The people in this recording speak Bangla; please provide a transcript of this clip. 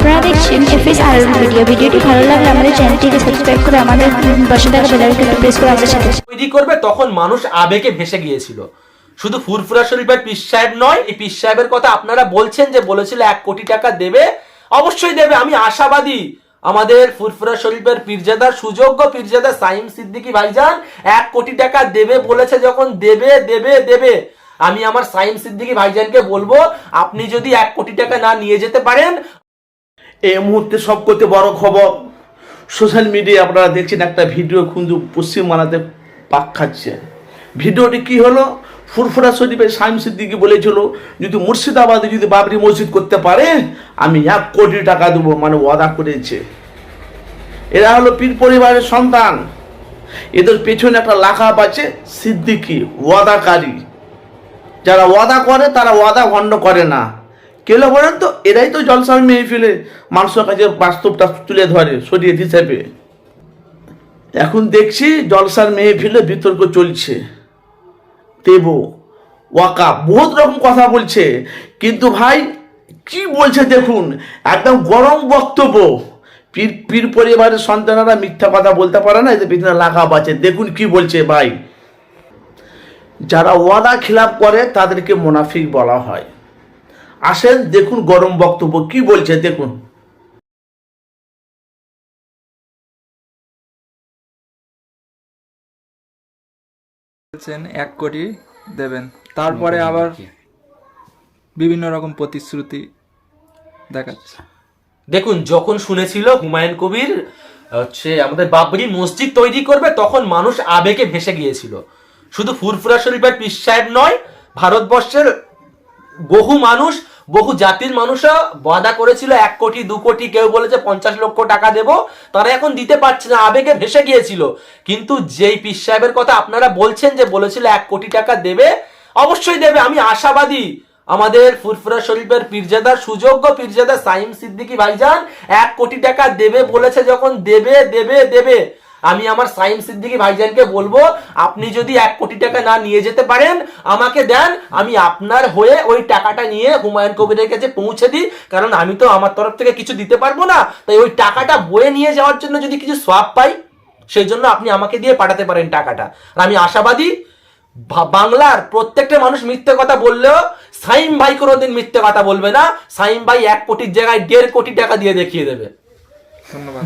আপনারা দেখছেন এফএস আর ভিডিও। ভিডিওটি ভালো লাগলে আমাদের চ্যানেলটিকে সাবস্ক্রাইব করে আমাদের পাশে থাকা বেল আইকনটি প্রেস করে আমাদের সাথে তৈরি করবে তখন মানুষ আবেগে ভেসে গিয়েছিল। শুধু ফুরফুরা শরীফের পীর সাহেব নয়, এই পীর সাহেবের কথা আপনারা বলছেন যে বলেছিল 1 কোটি টাকা দেবে, অবশ্যই দেবে, আমি আশাবাদী। আমাদের ফুরফুরা শরীফের পীরজাদার সুযোগ্য পীরজাদা সাইম সিদ্দিকী ভাইজান 1 কোটি টাকা দেবে বলেছে, যখন দেবে দেবে দেবে। আমি আমার সাইম সিদ্দিকী ভাইজানকে বলবো, আপনি যদি 1 কোটি টাকা না নিয়ে যেতে পারেন। এই মুহূর্তে সবকথে বড় খবর, সোশ্যাল মিডিয়ায় আপনারা দেখছেন একটা ভিডিও কিন্তু পশ্চিমবাংলাতে পাক খাচ্ছে। ভিডিওটি কি হলো, ফুরফুরা শরীফের সাইম সিদ্দিকী বলেছিল যদি মুর্শিদাবাদে যদি বাবরি মসজিদ করতে পারে আমি 1 কোটি টাকা দেবো, মানে ওয়াদা করেছে। এরা হলো পীর পরিবারের সন্তান, এদের পেছনে একটা লাখাপ আছে সিদ্দিকী, ওয়াদাকারী। যারা ওয়াদা করে তারা ওয়াদা ভণ্ড করে না। কেন বলেন তো, এরাই তো জলসার মেহফিলে মানুষের কাছে বাস্তবটা তুলে ধরে শরীয়ত হিসেবে। এখন দেখছি জলসার মেহফিলে বিতর্ক চলছে, দেব ওয়াকা বহুত রকম কথা বলছে, কিন্তু ভাই কি বলছে দেখুন, একদম গরম বক্তব্য। পীর পরিবারের সন্তানেরা মিথ্যা কথা বলতে পারে না, এদের পিছনে লাগাব আছে। দেখুন কি বলছে ভাই, যারা ওয়াদা খিলাফ করে তাদেরকে মুনাফিক বলা হয়। আসেন দেখুন গরম বক্তব্য কি বলছে, দেখুন। 1 কোটি দেবেন, তারপরে আবার বিভিন্ন রকম প্রতিশ্রুতি দেখাচ্ছে। দেখুন, যখন শুনেছিল হুমায়ুন কবির আমাদের বাবরি মসজিদ তৈরি করবে তখন মানুষ আবেগে ভেসে গিয়েছিল। শুধু ফুরফুরা শরীফের পীর সাহেব নয়, ভারতবর্ষের বহু মানুষ, বহু জাতির মানুষও ওয়াদা করেছিল 1 কোটি 2 কোটি, কেউ বলেছে 50 লক্ষ টাকা দেব, তারা এখন দিতে পারছে না, আবেগে ভেসে গিয়েছিল। কিন্তু যেই পীর সাহেবের কথা আপনারা বলছেন যে বলেছিল 1 কোটি টাকা দেবে, অবশ্যই দেবে, আমি আশাবাদী। আমাদের ফুরফুরা শরীফের পীরজাদার সুযোগ্য পীরজাদা সাইম সিদ্দিকী ভাইজান 1 কোটি টাকা দেবে বলেছে, যখন দেবে দেবে দেবে। আমি আমার সাইম সিদ্দিকী ভাইজানকে বলবো, আপনি যদি 1 কোটি টাকা না নিয়ে যেতে পারেন আমাকে দেন, আমি আপনার হয়ে ওই টাকাটা নিয়ে হুমায়ুন কবিরের কাছে পৌঁছে দিই। কারণ আমি তো আমার তরফ থেকে কিছু দিতে পারবো না, তাই ওই টাকাটা বয়ে নিয়ে যাওয়ার জন্য যদি কিছু সওয়াব পাই, সেই জন্য আপনি আমাকে দিয়ে পাঠাতে পারেন টাকাটা। আর আমি আশাবাদী, বাংলার প্রত্যেকটা মানুষ মিথ্যে কথা বললেও সাইম ভাই কোনোদিন মিথ্যে কথা বলবে না। সাইম ভাই 1 কোটির জায়গায় 1.5 কোটি টাকা দিয়ে দেখিয়ে দেবে। ধন্যবাদ।